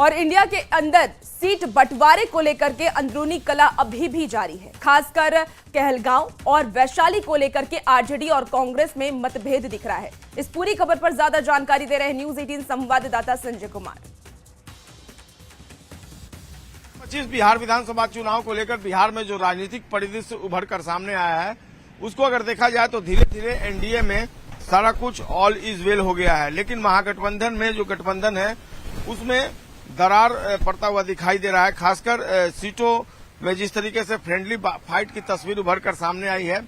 और इंडिया के अंदर सीट बंटवारे को लेकर के अंदरूनी कला अभी भी जारी है। खासकर कहलगांव और वैशाली को लेकर के आरजेडी और कांग्रेस में मतभेद दिख रहा है। इस पूरी खबर पर ज्यादा जानकारी दे रहे हैं न्यूज 18 संवाददाता संजय कुमार। 25 बिहार विधानसभा चुनाव को लेकर बिहार में जो राजनीतिक परिदृश्य उभर कर सामने आया है, उसको अगर देखा जाए तो धीरे धीरे एनडीए में सारा कुछ ऑल इज वेल हो गया है। लेकिन महागठबंधन में जो गठबंधन है उसमें दरार पड़ता हुआ दिखाई दे रहा है। खासकर सीटों में जिस तरीके से फ्रेंडली फाइट की तस्वीर उभर कर सामने आई है,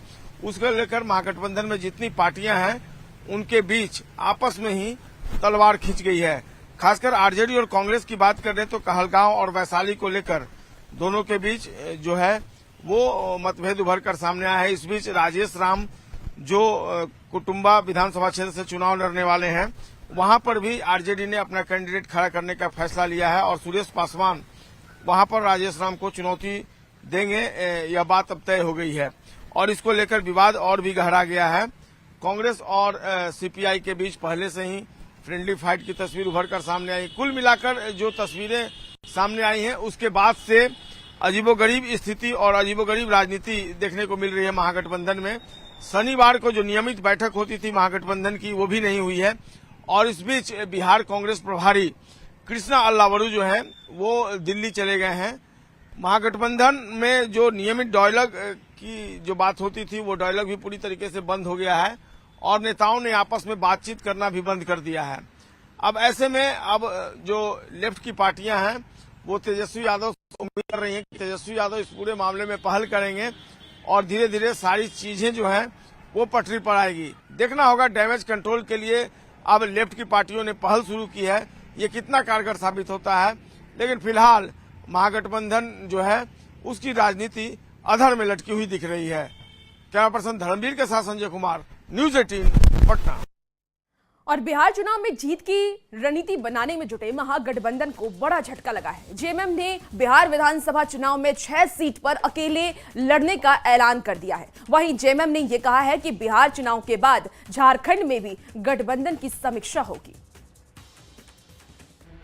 उसको लेकर महागठबंधन में जितनी पार्टियां हैं उनके बीच आपस में ही तलवार खिंच गई है। खासकर आरजेडी और कांग्रेस की बात करें तो कहलगांव और वैशाली को लेकर दोनों के बीच जो है वो मतभेद उभर कर सामने आया है। इस बीच राजेश राम जो कुटुंबा विधानसभा क्षेत्र से चुनाव लड़ने वाले हैं, वहां पर भी आरजेडी ने अपना कैंडिडेट खड़ा करने का फैसला लिया है और सुरेश पासवान वहां पर राजेश राम को चुनौती देंगे, यह बात अब तय हो गई है। और इसको लेकर विवाद और भी गहरा गया है। कांग्रेस और सीपीआई के बीच पहले से ही फ्रेंडली फाइट की तस्वीर उभर कर सामने आई। कुल मिलाकर जो तस्वीरें सामने आई हैं उसके बाद से अजीबोगरीब स्थिति और अजीबोगरीब राजनीति देखने को मिल रही है महागठबंधन में। शनिवार को जो नियमित बैठक होती थी महागठबंधन की, वो भी नहीं हुई है। और इस बीच बिहार कांग्रेस प्रभारी कृष्णा अल्लावरू जो हैं वो दिल्ली चले गए हैं। महागठबंधन में जो नियमित डायलॉग की जो बात होती थी, वो डायलॉग भी पूरी तरीके से बंद हो गया है और नेताओं ने आपस में बातचीत करना भी बंद कर दिया है। अब ऐसे में अब जो लेफ्ट की पार्टियां हैं वो तेजस्वी यादव उम्मीद कर रही हैं कि तेजस्वी यादव इस पूरे मामले में पहल करेंगे और धीरे धीरे सारी चीजें जो हैं वो पटरी पर आएगी। देखना होगा डैमेज कंट्रोल के लिए अब लेफ्ट की पार्टियों ने पहल शुरू की है, ये कितना कारगर साबित होता है। लेकिन फिलहाल महागठबंधन जो है उसकी राजनीति अधर में लटकी हुई दिख रही है। कैमरा पर्सन धर्मवीर के साथ संजय कुमार, न्यूज 18 पटना। और बिहार चुनाव में जीत की रणनीति बनाने में जुटे महागठबंधन को बड़ा झटका लगा है। जेएमएम ने बिहार विधानसभा चुनाव में 6 सीट पर अकेले लड़ने का ऐलान कर दिया है। वहीं जेएमएम ने यह कहा है कि बिहार चुनाव के बाद झारखंड में भी गठबंधन की समीक्षा होगी।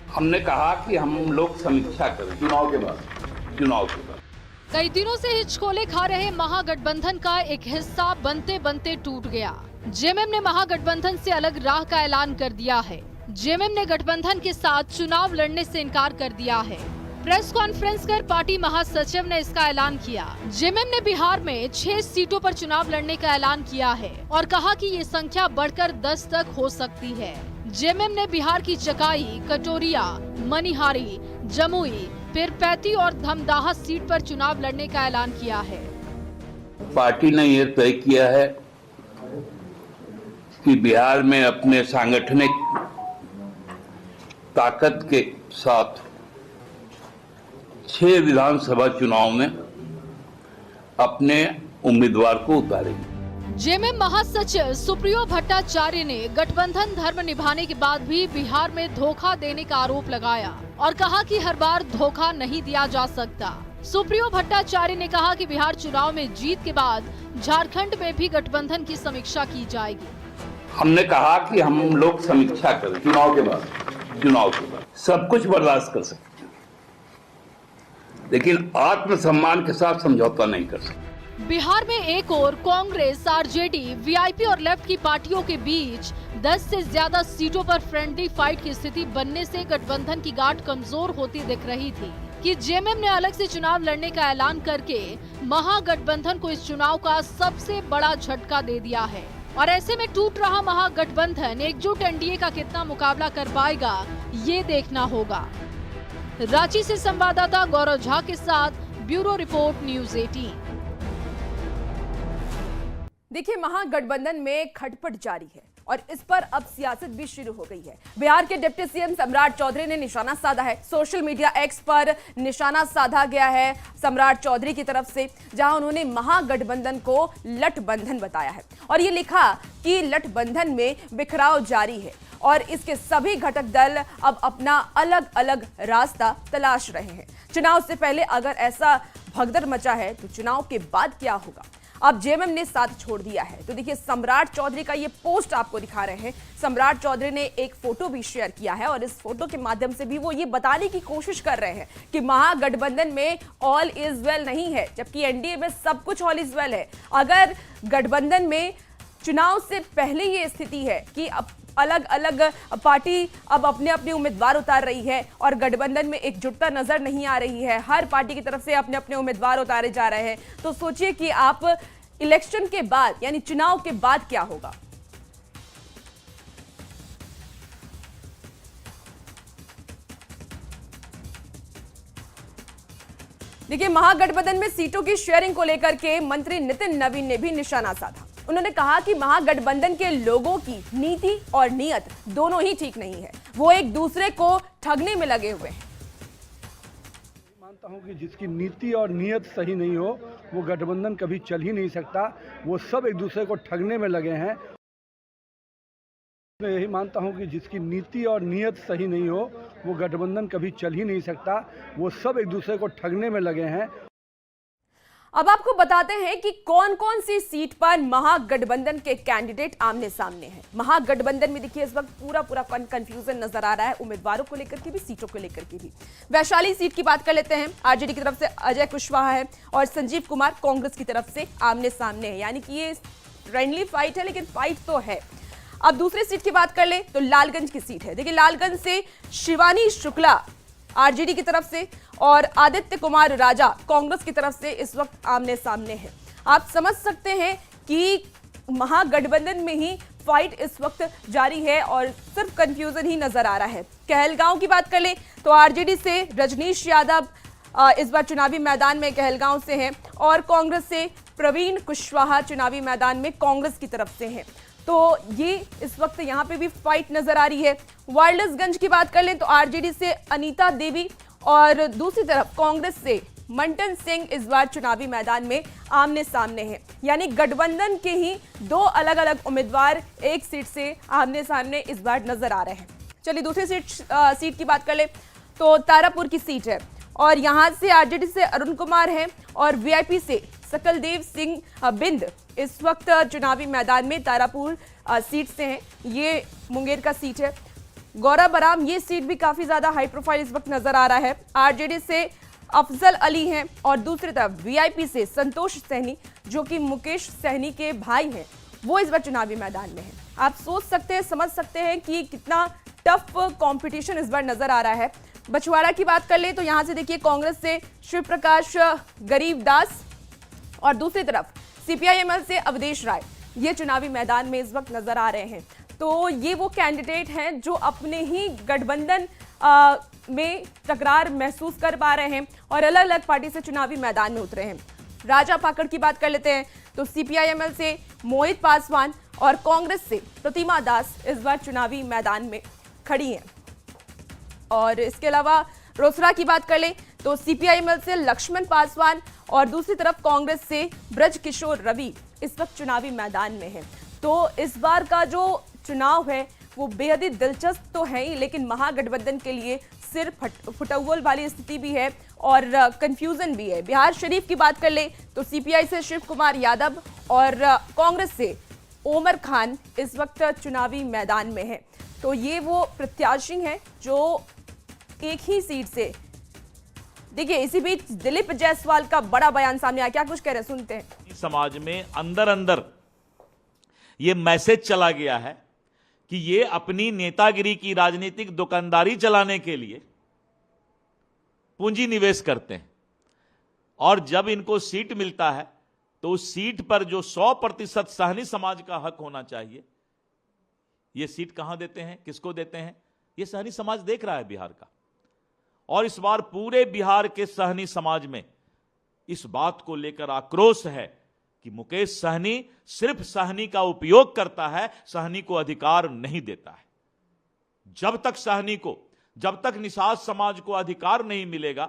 हमने कहा कि हम लोग समीक्षा करें चुनाव के बाद। कई दिनों से हिचकोले खा रहे महागठबंधन का एक हिस्सा बनते बनते टूट गया। जेएमएम ने महागठबंधन से अलग राह का ऐलान कर दिया है। जेएमएम ने गठबंधन के साथ चुनाव लड़ने से इनकार कर दिया है। प्रेस कॉन्फ्रेंस कर पार्टी महासचिव ने इसका ऐलान किया। जेएमएम ने बिहार में 6 सीटों पर चुनाव लड़ने का ऐलान किया है और कहा कि ये संख्या बढ़कर 10 तक हो सकती है। जेएमएम ने बिहार की चकाई, कटोरिया, मनिहारी, जमुई, पीरपैंती और धमदाहा सीट पर चुनाव लड़ने का ऐलान किया है। पार्टी ने यह तय किया है कि बिहार में अपने सांगठनिक ताकत के साथ 6 विधानसभा चुनाव में अपने उम्मीदवार को उतारेंगे। जेएमएम महासचिव सुप्रियो भट्टाचार्य ने गठबंधन धर्म निभाने के बाद भी बिहार में धोखा देने का आरोप लगाया और कहा कि हर बार धोखा नहीं दिया जा सकता। सुप्रियो भट्टाचार्य ने कहा कि बिहार चुनाव में जीत के बाद झारखंड में भी गठबंधन की समीक्षा की जाएगी। हमने कहा कि हम लोग समीक्षा करें चुनाव के बाद। सब कुछ बर्दाश्त कर सकते हैं, लेकिन आत्मसम्मान के साथ समझौता नहीं कर सकते। बिहार में एक और कांग्रेस, आरजेडी, वीआईपी और लेफ्ट की पार्टियों के बीच 10 से ज्यादा सीटों पर फ्रेंडली फाइट की स्थिति बनने से गठबंधन की गांठ कमजोर होती दिख रही थी कि जेएमएम ने अलग से चुनाव लड़ने का ऐलान करके महागठबंधन को इस चुनाव का सबसे बड़ा झटका दे दिया है। और ऐसे में टूट रहा महागठबंधन एकजुट एनडीए का कितना मुकाबला कर पाएगा, ये देखना होगा। रांची से संवाददाता गौरव झा के साथ ब्यूरो रिपोर्ट, न्यूज 18। देखिए, महागठबंधन में खटपट जारी है और इस पर अब सियासत भी शुरू हो गई है। बिहार के डिप्टी सीएम सम्राट चौधरी ने निशाना साधा है। सोशल मीडिया एक्स पर निशाना साधा गया है सम्राट चौधरी की तरफ से, जहां उन्होंने महागठबंधन को लठबंधन बताया है और ये लिखा कि लठबंधन में बिखराव जारी है और इसके सभी घटक दल अब अपना अलग अलग रास्ता तलाश रहे हैं। चुनाव से पहले अगर ऐसा भगदड़ मचा है तो चुनाव के बाद क्या होगा? अब जेएमएम ने साथ छोड़ दिया है। तो देखिए सम्राट चौधरी का ये पोस्ट आपको दिखा रहे हैं। सम्राट चौधरी ने एक फोटो भी शेयर किया है और इस फोटो के माध्यम से भी वो ये बताने की कोशिश कर रहे हैं कि महागठबंधन में ऑल इज वेल नहीं है, जबकि एनडीए में सब कुछ ऑल इज वेल है। अगर गठबंधन में चुनाव से पहले ये स्थिति है कि अब अलग अलग पार्टी अब अपने अपने उम्मीदवार उतार रही है और गठबंधन में एकजुटता नजर नहीं आ रही है, हर पार्टी की तरफ से अपने अपने उम्मीदवार उतारे जा रहे हैं, तो सोचिए कि आप इलेक्शन के बाद यानी चुनाव के बाद क्या होगा। देखिए महागठबंधन में सीटों की शेयरिंग को लेकर के मंत्री नितिन नवीन ने भी निशाना साधा। उन्होंने कहा कि महागठबंधन के लोगों की नीति और नीयत दोनों ही ठीक नहीं है, वो एक दूसरे को ठगने में लगे हुए हैं। मानता हूं कि जिसकी नीति और नीयत सही नहीं हो वो गठबंधन कभी चल ही नहीं सकता, वो सब एक दूसरे को ठगने में लगे हैं। मैं यही मानता हूं कि जिसकी नीति और नीयत सही नहीं हो वो गठबंधन कभी चल ही नहीं सकता, वो सब एक दूसरे को ठगने में लगे हैं। अब आपको बताते हैं कि कौन कौन सी सीट पर महागठबंधन के कैंडिडेट आमने सामने हैं। महागठबंधन में देखिए इस वक्त पूरा कंफ्यूजन नजर आ रहा है, उम्मीदवारों को लेकर के भी, सीटों को लेकर के भी। वैशाली सीट की बात कर लेते हैं। आरजेडी की तरफ से अजय कुशवाहा है और संजीव कुमार कांग्रेस की तरफ से आमने सामने है, यानी कि ये फ्रेंडली फाइट है, लेकिन फाइट तो है। अब दूसरी सीट की बात कर ले तो लालगंज की सीट है। देखिए लालगंज से शिवानी शुक्ला आरजेडी की तरफ से और आदित्य कुमार राजा कांग्रेस की तरफ से इस वक्त आमने सामने हैं। आप समझ सकते हैं कि महागठबंधन में ही फाइट इस वक्त जारी है और सिर्फ कंफ्यूजन ही नजर आ रहा है। कहलगांव की बात कर ले तो आरजेडी से रजनीश यादव इस बार चुनावी मैदान में कहलगांव से हैं और कांग्रेस से प्रवीण कुशवाहा चुनावी मैदान में कांग्रेस की तरफ से हैं। तो ये इस वक्त यहाँ पे भी फाइट नजर आ रही है। वायरलेसगंज की बात कर लें तो आरजेडी से अनीता देवी और दूसरी तरफ कांग्रेस से मंटन सिंह इस बार चुनावी मैदान में आमने सामने हैं, यानी गठबंधन के ही दो अलग अलग उम्मीदवार एक सीट से आमने सामने इस बार नजर आ रहे हैं। चलिए दूसरी सीट की बात कर ले तो तारापुर की सीट है और यहां से आरजेडी से अरुण कुमार हैं और वीआईपी से सकलदेव सिंह बिंद इस वक्त चुनावी मैदान में तारापुर सीट से हैं। ये मुंगेर का सीट है। गौरव बराम ये सीट भी काफी ज्यादा हाई प्रोफाइल इस वक्त नजर आ रहा है। आरजेडी से अफजल अली हैं और दूसरी तरफ वीआईपी से संतोष सहनी जो कि मुकेश सहनी के भाई हैं, वो इस बार चुनावी मैदान में हैं। आप सोच सकते हैं, समझ सकते हैं कि कितना टफ कंपटीशन इस बार नजर आ रहा है। बछवाड़ा की बात कर ले तो यहां से देखिए कांग्रेस से शिव प्रकाश गरीबदास और दूसरी तरफ सीपीआईएमएल से अवधेश राय ये चुनावी मैदान में इस वक्त नजर आ रहे हैं। तो ये वो कैंडिडेट हैं जो अपने ही गठबंधन में तकरार महसूस कर पा रहे हैं और अलग अलग पार्टी से चुनावी मैदान में उतरे हैं। राजा पाकड़ की बात कर लेते हैं तो सीपीआईएमएल से मोहित पासवान और कांग्रेस से प्रतिमा दास इस बार चुनावी मैदान में खड़ी हैं। और इसके अलावा रोसड़ा की बात कर ले तो सीपीआईएमएल से लक्ष्मण पासवान और दूसरी तरफ कांग्रेस से ब्रज किशोर रवि इस वक्त चुनावी मैदान में है। तो इस बार का जो चुनाव है वो बेहद ही दिलचस्प तो है ही, लेकिन महागठबंधन के लिए सिर्फ फुटअव्वल वाली स्थिति भी है और कंफ्यूजन भी है। बिहार शरीफ की बात कर ले तो सीपीआई से शिव कुमार यादव और कांग्रेस से ओमर खान इस वक्त चुनावी मैदान में है। तो ये वो प्रत्याशी हैं जो एक ही सीट से। देखिए इसी बीच दिलीप जायसवाल का बड़ा बयान सामने आया, क्या कुछ कह रहे हैं सुनते हैं। समाज में अंदर अंदर ये मैसेज चला गया है कि ये अपनी नेतागिरी की राजनीतिक दुकानदारी चलाने के लिए पूंजी निवेश करते हैं और जब इनको सीट मिलता है तो उस सीट पर जो 100% सहनी समाज का हक होना चाहिए, ये सीट कहां देते हैं, किसको देते हैं, ये सहनी समाज देख रहा है बिहार का। और इस बार पूरे बिहार के सहनी समाज में इस बात को लेकर आक्रोश है कि मुकेश सहनी सिर्फ सहनी का उपयोग करता है, सहनी को अधिकार नहीं देता है। जब तक निषाद समाज को अधिकार नहीं मिलेगा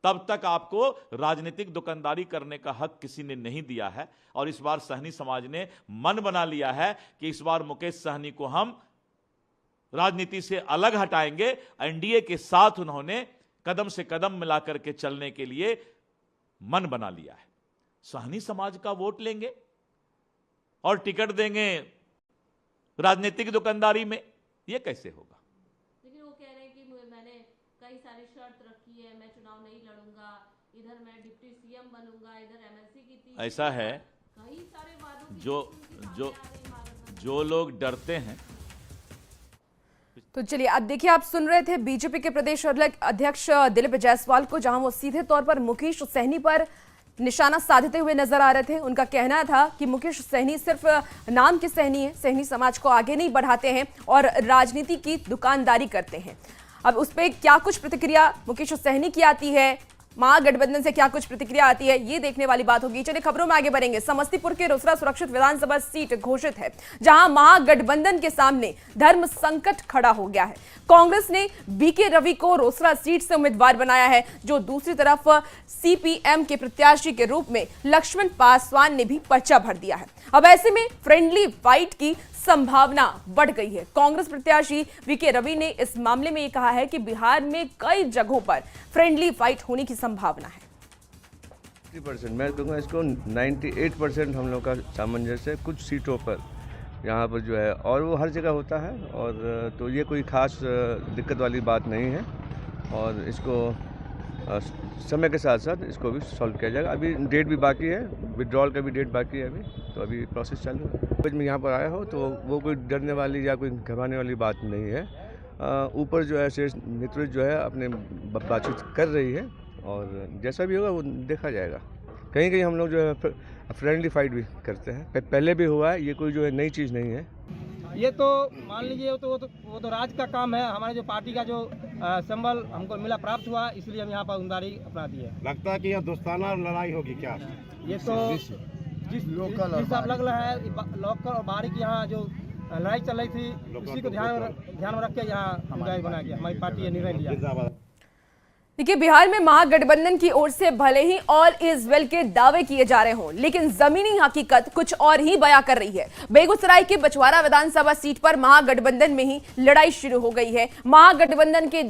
तब तक आपको राजनीतिक दुकानदारी करने का हक किसी ने नहीं दिया है। और इस बार सहनी समाज ने मन बना लिया है कि इस बार मुकेश सहनी को हम राजनीति से अलग हटाएंगे। एनडीए के साथ उन्होंने कदम से कदम मिलाकर के चलने के लिए मन बना लिया है। साहनी समाज का वोट लेंगे और टिकट देंगे राजनीतिक दुकानदारी में, यह कैसे होगा? लेकिन वो कह रहे हैं कि मैंने कई सारी शर्त रखी है, मैं चुनाव नहीं लड़ूंगा, इधर मैं डिप्टी सीएम बनूंगा, इधर एमएलसी की थी। ऐसा है, कई सारे वादों की जो लोग डरते हैं। तो चलिए अब देखिए, आप सुन रहे थे बीजेपी के प्रदेश अध्यक्ष दिलीप जायसवाल को, जहां वो सीधे तौर पर मुकेश सहनी पर निशाना साधते हुए नजर आ रहे थे। उनका कहना था कि मुकेश सहनी सिर्फ नाम के सहनी है, सहनी समाज को आगे नहीं बढ़ाते हैं और राजनीति की दुकानदारी करते हैं। अब उस पर क्या कुछ प्रतिक्रिया मुकेश सहनी की आती है, महागठबंधन से क्या कुछ प्रतिक्रिया आती है, ये देखने वाली बात होगी। चलिए खबरों में आगे बढ़ेंगे। समस्तीपुर के रोसड़ा सुरक्षित विधानसभा सीट घोषित है, जहां महागठबंधन के सामने धर्म संकट खड़ा हो गया है। कांग्रेस ने बीके रवि को रोसड़ा सीट से उम्मीदवार बनाया है, जो दूसरी तरफ सीपीएम के प्रत्याशी के रूप में लक्ष्मण पासवान ने भी पर्चा भर दिया है। अब ऐसे में फ्रेंडली फाइट की संभावना बढ़ गई है। कांग्रेस प्रत्याशी बीके रवि ने इस मामले में ये कहा है कि बिहार में कई जगहों पर फ्रेंडली फाइट होने की संभावना है। 50%, मैं कहूँगा इसको 98% हम लोग का सामंजस्य है कुछ सीटों पर यहाँ पर जो है, और वो हर जगह होता है, और तो ये कोई खास दिक्कत वाली बात नहीं है, और इसको समय के साथ साथ इसको भी सॉल्व किया जाएगा। अभी डेट भी बाकी है, विड्रॉल का भी डेट बाकी है अभी, तो अभी प्रोसेस चालू है। मैं यहाँ पर आया हो तो वो कोई डरने वाली या कोई घबराने वाली बात नहीं है। ऊपर जो है शेष नेतृत्व जो है अपने बातचीत कर रही है, और जैसा भी होगा वो देखा जाएगा। कहीं कहीं हम लोग जो है फ्रेंडली फाइट भी करते हैं, पहले भी हुआ है, ये कोई जो है नई चीज़ नहीं है। ये तो मान लीजिए वो तो राज का काम है। हमारे जो पार्टी का जो संबल हमको मिला, प्राप्त हुआ, इसलिए हम यहाँ पर उम्मीदवारी अपना दिए। लगता है कि यह दोस्ताना लड़ाई होगी क्या? ये तो जिस हिसाब लग रहा है लोकल और बाहरी की यहाँ जो लड़ाई चल रही थी, उसी को ध्यान में रख के यहाँ उम्मीदवारी बना के हमारी पार्टी ने निर्णय लिया। देखिए, बिहार में महागठबंधन की ओर से भले ही ऑल इज वेल के दावे किए जा रहे हों, लेकिन जमीनी हकीकत कुछ और ही बयां कर रही है। बेगूसराय के बछवाड़ा विधानसभा सीट पर महागठबंधन में ही लड़ाई शुरू हो गई है। महागठबंधन के